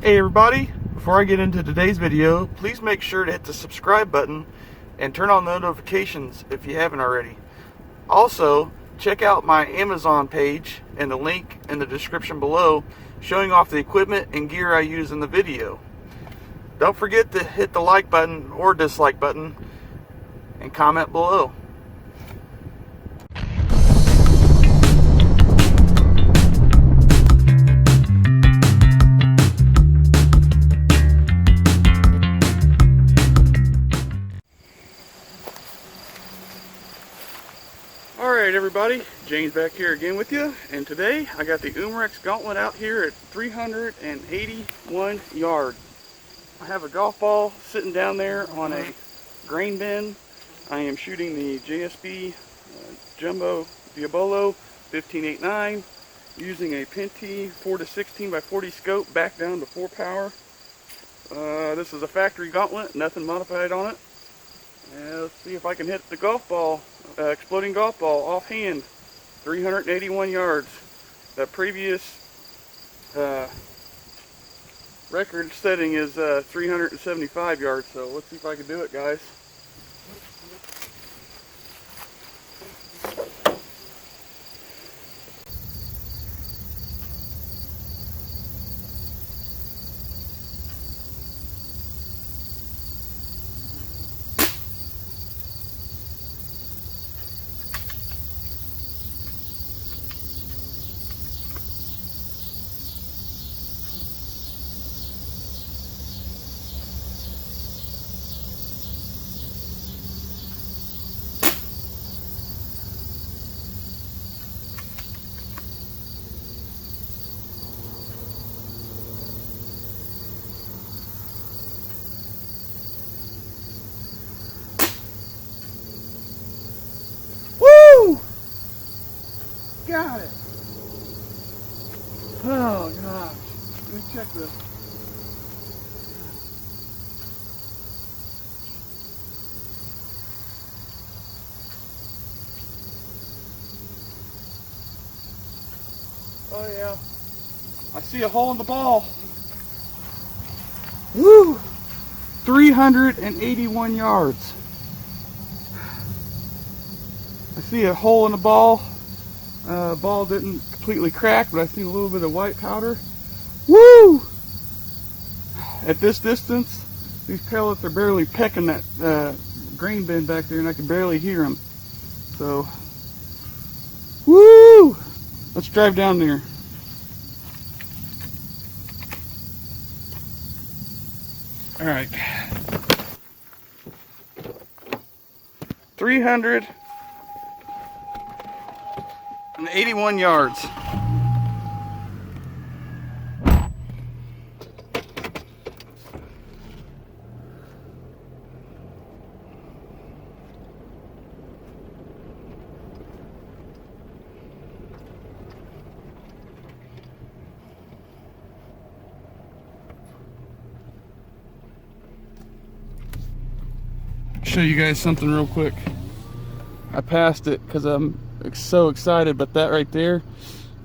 Hey everybody, before I get into today's video, please make sure to hit the subscribe button and turn on the notifications if you haven't already. Also, check out my Amazon page and the link in the description below showing off the equipment and gear I use in the video. Don't forget to hit the like button or dislike button and comment below. Alright everybody, James back here again with you, and today I got the Umarex Gauntlet out here at 381 yards. I have a golf ball sitting down there on a grain bin. I am shooting the JSB Jumbo Diabolo 15.89 using a Pinty 4-16 by 40 scope back down to 4 power. This is a factory gauntlet, nothing modified on it. Let's see if I can hit the golf ball, exploding golf ball, offhand, 381 yards. The previous record setting is 375 yards, so let's see if I can do it, guys. Got it! Oh gosh, let me check this. Oh yeah, I see a hole in the ball. Woo! 381 yards. I see a hole in the ball. Ball didn't completely crack, but I see a little bit of white powder. Woo! At this distance, these pellets are barely pecking that grain bin back there, and I can barely hear them. So, woo! Let's drive down there. All right. 381 yards. Show you guys something real quick. I passed it because I'm so excited, but that right there,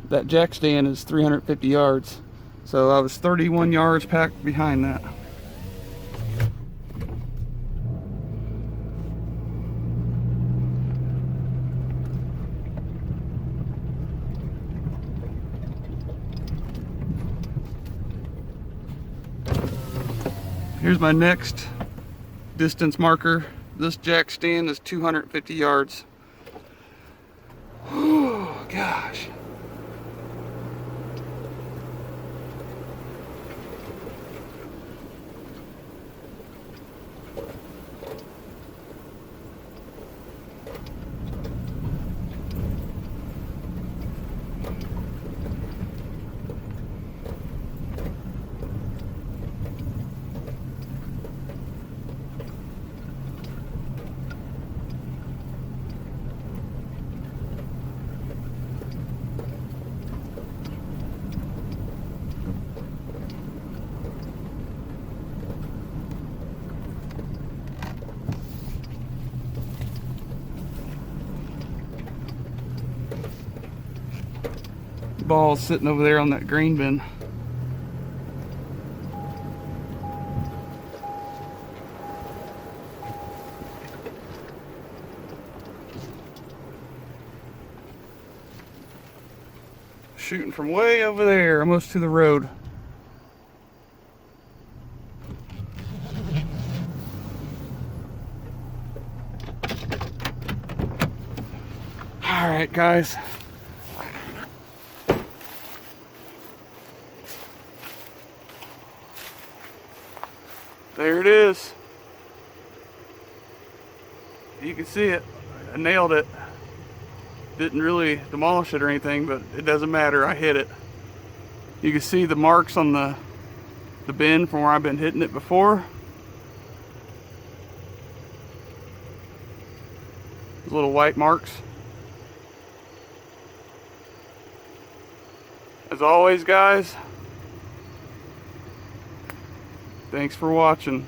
that jack stand is 350 yards. So I was 31 yards packed behind that. Here's my next distance marker. This jack stand is 250 yards. Oh gosh. Ball sitting over there on that grain bin. shooting from way over there, almost to the road. All right, guys. There it is. You can see it. I nailed it. Didn't really demolish it or anything, but it doesn't matter. I hit it. You can see the marks on the bin from where I've been hitting it before. Those little white marks. As always, guys, thanks for watching.